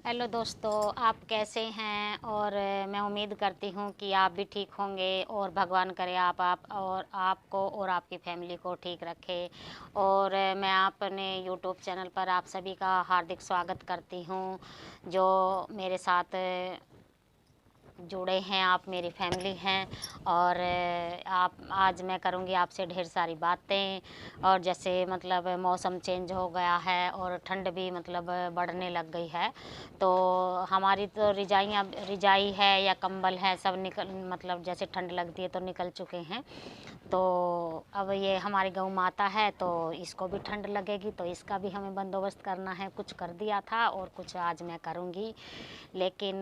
Hello दोस्तों, आप कैसे हैं? और मैं उम्मीद करती हूँ कि आप भी ठीक होंगे और भगवान करे आप और आपको और आपकी फैमिली को ठीक रखे। और मैं अपने यूट्यूब चैनल पर आप सभी का हार्दिक स्वागत करती हूँ, जो मेरे साथ जुड़े हैं। आप मेरी फैमिली हैं और आप आज मैं करूँगी आपसे ढेर सारी बातें। और जैसे मतलब मौसम चेंज हो गया है और ठंड भी मतलब बढ़ने लग गई है, तो हमारी तो रिजाई है या कंबल है, सब निकल मतलब जैसे ठंड लगती है तो निकल चुके हैं। तो अब ये हमारी गौ माता है तो इसको भी ठंड लगेगी, तो इसका भी हमें बंदोबस्त करना है। कुछ कर दिया था और कुछ आज मैं करूँगी, लेकिन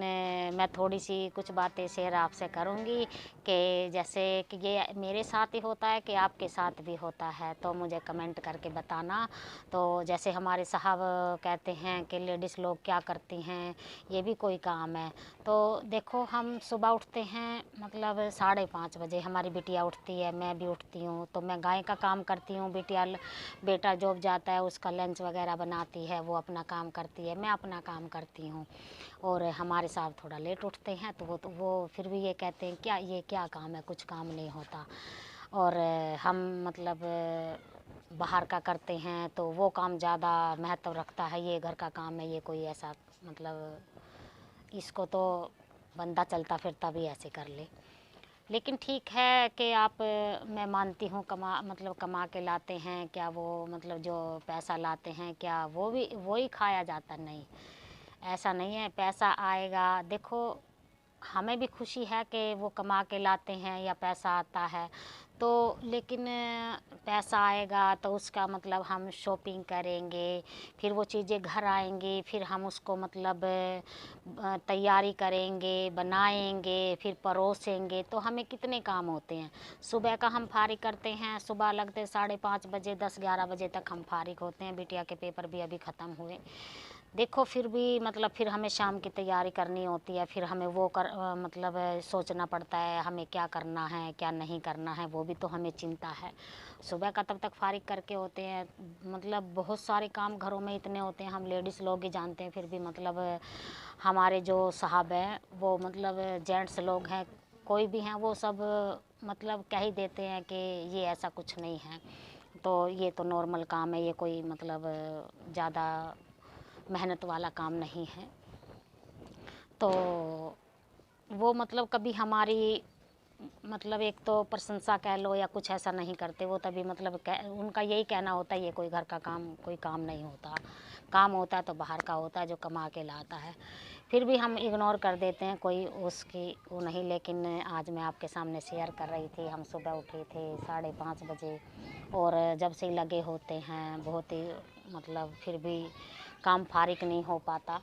मैं थोड़ी सी कुछ बातें शेयर आपसे करूँगी कि जैसे कि ये मेरे साथ ही होता है कि आपके साथ भी होता है, तो मुझे कमेंट करके बताना। तो जैसे हमारे साहब कहते हैं कि लेडीज़ लोग क्या करती हैं, ये भी कोई काम है। तो देखो, हम सुबह उठते हैं मतलब 5:30 बजे हमारी बिटिया उठती है, मैं भी उठती हूँ, तो मैं गाय का काम करती हूँ। बेटा जॉब जाता है, उसका लंच वगैरह बनाती है, वो अपना काम करती है, मैं अपना काम करती हूँ। और हमारे साहब थोड़ा लेट उठते हैं तो वो फिर भी ये कहते हैं क्या ये क्या काम है, कुछ काम नहीं होता। और हम मतलब बाहर का करते हैं तो वो काम ज़्यादा महत्व रखता है। ये घर का काम है, ये कोई ऐसा मतलब इसको तो बंदा चलता फिरता भी ऐसे कर ले। लेकिन ठीक है कि आप मैं मानती हूँ कमा के लाते हैं, क्या वो मतलब जो पैसा लाते हैं क्या वो ही खाया जाता? नहीं, ऐसा नहीं है। पैसा आएगा, देखो हमें भी खुशी है कि वो कमा के लाते हैं या पैसा आता है, तो लेकिन पैसा आएगा तो उसका मतलब हम शॉपिंग करेंगे, फिर वो चीज़ें घर आएंगी, फिर हम उसको मतलब तैयारी करेंगे, बनाएंगे, फिर परोसेंगे, तो हमें कितने काम होते हैं। सुबह का हम फारिग करते हैं, सुबह लगते 5:30 बजे, 10-11 बजे तक हम फारिग होते हैं। बिटिया के पेपर भी अभी ख़त्म हुए। देखो फिर भी मतलब फिर हमें शाम की तैयारी करनी होती है, फिर हमें मतलब सोचना पड़ता है हमें क्या करना है क्या नहीं करना है, वो भी तो हमें चिंता है। सुबह का तब तक फारिग करके होते हैं, मतलब बहुत सारे काम घरों में इतने होते हैं, हम लेडीज़ लोग ही जानते हैं। फिर भी मतलब हमारे जो साहब हैं वो मतलब जेंट्स लोग हैं, कोई भी हैं, वो सब मतलब कह ही देते हैं कि ये ऐसा कुछ नहीं है, तो ये तो नॉर्मल काम है, ये कोई मतलब ज़्यादा मेहनत वाला काम नहीं है। तो वो मतलब कभी हमारी मतलब एक तो प्रशंसा कह लो या कुछ ऐसा नहीं करते। वो तभी मतलब उनका यही कहना होता है ये कोई घर का काम कोई काम नहीं होता, काम होता है तो बाहर का होता है जो कमा के लाता है। फिर भी हम इग्नोर कर देते हैं, कोई उसकी वो नहीं। लेकिन आज मैं आपके सामने शेयर कर रही थी, हम सुबह उठे थे 5:30 बजे और जब से लगे होते हैं बहुत ही मतलब फिर भी काम फारिग नहीं हो पाता।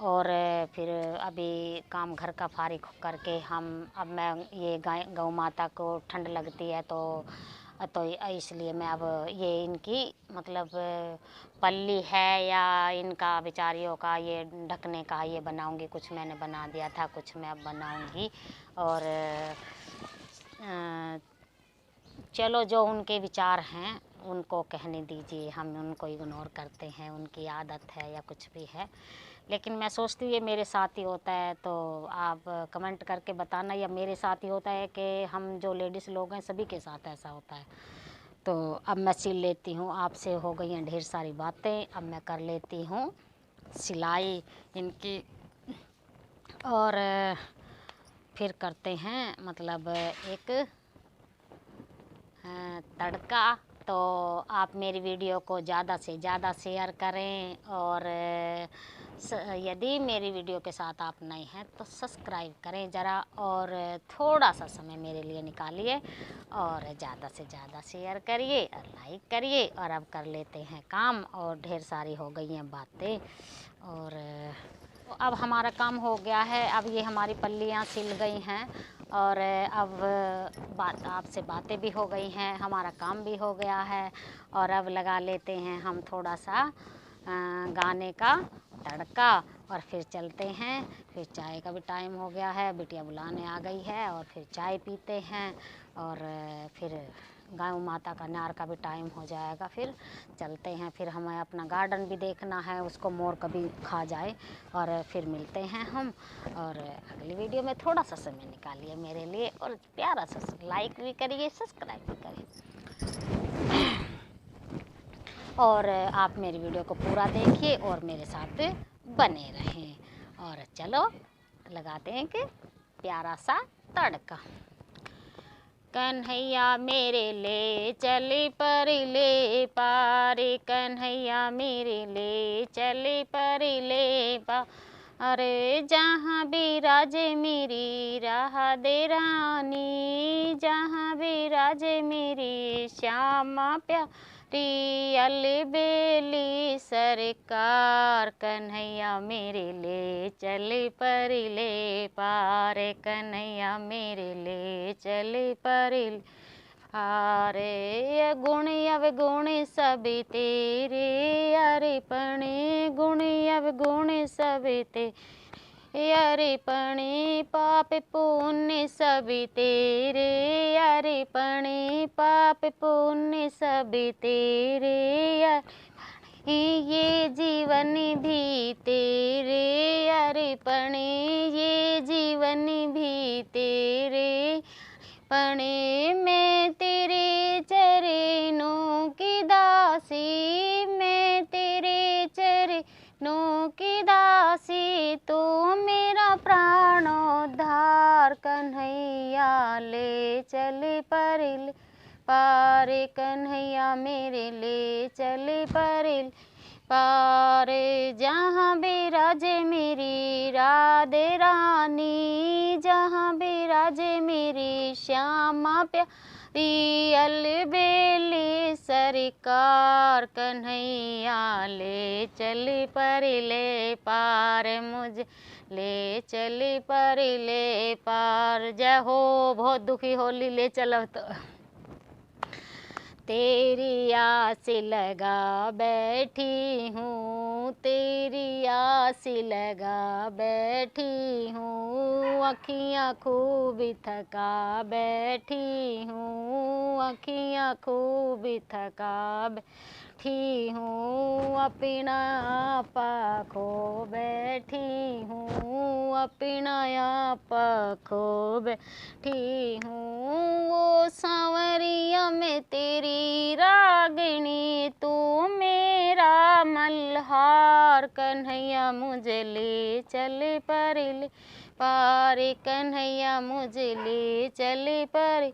और फिर अभी काम घर का फारिग करके अब मैं ये गाय गौ माता को ठंड लगती है तो इसलिए मैं अब ये इनकी मतलब पल्ली है या इनका बेचारियों का ये ढकने का ये बनाऊंगी। कुछ मैंने बना दिया था, कुछ मैं अब बनाऊंगी। और चलो जो उनके विचार हैं उनको कहने दीजिए, हम उनको इग्नोर करते हैं, उनकी आदत है या कुछ भी है। लेकिन मैं सोचती हूँ ये मेरे साथ ही होता है, तो आप कमेंट करके बताना या मेरे साथ ही होता है कि हम जो लेडीज़ लोग हैं सभी के साथ ऐसा होता है। तो अब मैं सिल लेती हूँ, आपसे हो गई हैं ढेर सारी बातें, अब मैं कर लेती हूँ सिलाई इनकी। और फिर करते हैं मतलब एक तड़का। तो आप मेरी वीडियो को ज़्यादा से ज़्यादा शेयर करें और यदि मेरी वीडियो के साथ आप नए हैं तो सब्सक्राइब करें ज़रा, और थोड़ा सा समय मेरे लिए निकालिए और ज़्यादा से ज़्यादा शेयर करिए और लाइक करिए। और अब कर लेते हैं काम, और ढेर सारी हो गई हैं बातें। और अब हमारा काम हो गया है, अब ये हमारी पल्लियाँ सिल गई हैं और अब आपसे बातें भी हो गई हैं, हमारा काम भी हो गया है। और अब लगा लेते हैं हम थोड़ा सा गाने का तड़का और फिर चलते हैं। फिर चाय का भी टाइम हो गया है, बिटिया बुलाने आ गई है, और फिर चाय पीते हैं और फिर गाय माता का न्यार का भी टाइम हो जाएगा, फिर चलते हैं। फिर हमें अपना गार्डन भी देखना है, उसको मोर कभी खा जाए। और फिर मिलते हैं हम और अगली वीडियो में। थोड़ा सा समय निकालिए मेरे लिए और प्यारा सा लाइक भी करिए, सब्सक्राइब भी करिए और आप मेरी वीडियो को पूरा देखिए और मेरे साथ बने रहें। और चलो लगाते हैं कि प्यारा सा तड़का। कन्हैया मेरे ले चले परिले पार, कन्हैया मेरे ले चले परिले पार। अरे जहाँ बिराजे मेरी राधे रानी, जहाँ बिराजे मेरी श्यामा प्यारी, अलबेली सरकार, कन्हैया मेरे ले चले परिले पार, कन्हैया मेरे ले चले परिले पारे। गुण अवगुण सब तेरे अर्पणे, गुण अवगुण सब तेरे अर्पणे, पाप पुण्य सब तेरे अर्पणे, पाप पुण्य सब तेरे अर्पणे, ये जीवन भी तेरे अर्पणे, ये जीवन भी तेरे अर्पणे। मैं तेरे चरणों की दासी, मैं तेरे चरणों की दासी, तो मेरा प्राणोद्धार, कन्हैया ले चले परिले पार, कन्हैया मेरे ले चले परिले पार। जहाँ बिराजे मेरी राधे रानी, जहाँ बिराजे मेरी श्यामा प्यारी, अलबेली सरकार, कन्हैया ले चले परिले पार, मुझे ले चले परिले पार। जय हो। बहुत दुखी होली ले चलो तो तेरी आस लगा बैठी हूँ, तेरी आस लगा बैठी हूँ, अखियाँ खूब थका बैठी हूँ, अखियाँ खूब थका बैठी हूँ, अपना आपा खो बैठी हूँ, अपना आपा खो बैठी हूँ। वो सांवरिया में तेरी रागिनी, तू मेरा मल्हार, कन्हैया मुझे ले चले परिले पार, कन्हैया मुझे ले चले परिले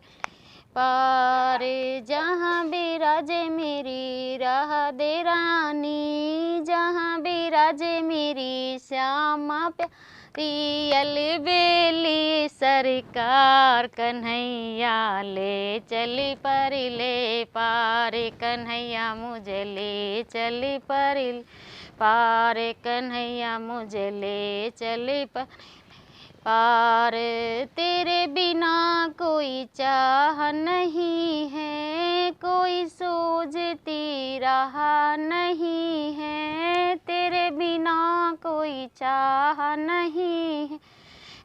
पार। जहाँ बिराजे मेरी राधे रानी, जहाँ बिराजे मेरी श्यामा प्यारी, अलबेली सरकार, कन्हैया ले चली परिले पार, कन्हैया मुझे ले चली परिले पार, कन्हैया मुझे ले चली पार। तेरे बिना कोई चाह नहीं है, कोई सूझती राह नहीं है, तेरे बिना कोई चाह नहीं है,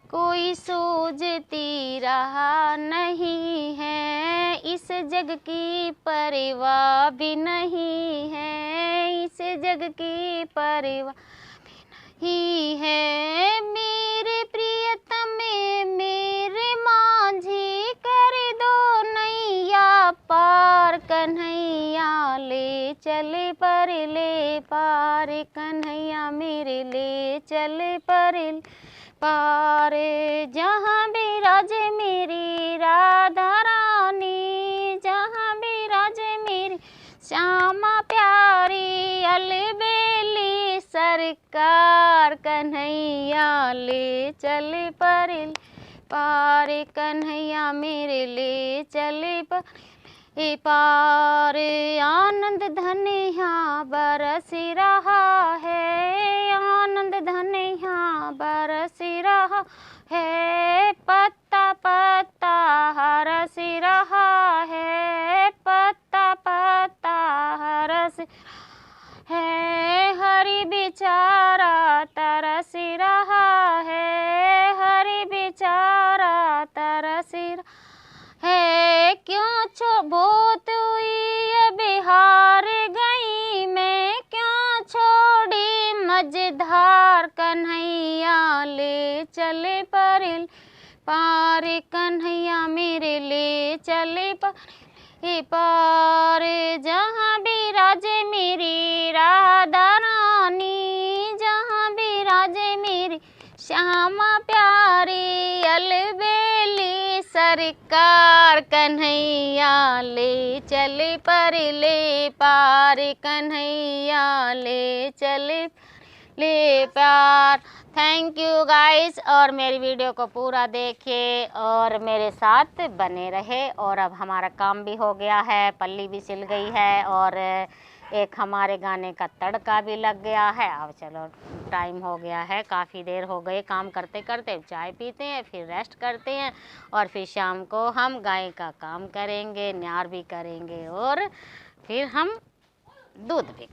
कोई सूझती राह नहीं है, इस जग की परवाह भी नहीं है, इस जग की परवाह भी नहीं है। मेरे प्रियतम मेरे माझी, कर दो नैया पार, कन्हैया ले चले परिले पार, कन्हैया मेरे ले चले परिले पार। जहाँ बिराजे मेरी राधा रानी, जहाँ बिराजे मेरी श्यामा प्यारी, अलबेली सरकार, कन्हैया ले चले परिले पार, कन्हैया मेरे ले चले परिले पार। आनंद धन यहाँ बरस रहा है, आनंद धन यहाँ बरस रहा है, पत्ता पत्ता हरस रहा है, पत्ता पत्ता हरस है, हरि बेचारा तरस रहा है, हरि बेचारा तरस रहा है। क्यों छो चले पार कन्हैया मेरे ले चले पार जहाँ बिराजे मेरी राधा रानी, जहाँ बिराजे मेरी श्यामा प्यारी, अलबेली सरकार कन्हैया ले चले पार कन्हैया ले चले पार। थैंक यू गाइस, और मेरी वीडियो को पूरा देखिए और मेरे साथ बने रहे। और अब हमारा काम भी हो गया है, पल्ली भी सिल गई है और एक हमारे गाने का तड़का भी लग गया है। अब चलो टाइम हो गया है, काफ़ी देर हो गई काम करते करते। चाय पीते हैं, फिर रेस्ट करते हैं और फिर शाम को हम गाय का काम करेंगे, न्यार भी करेंगे और फिर हम दूध भी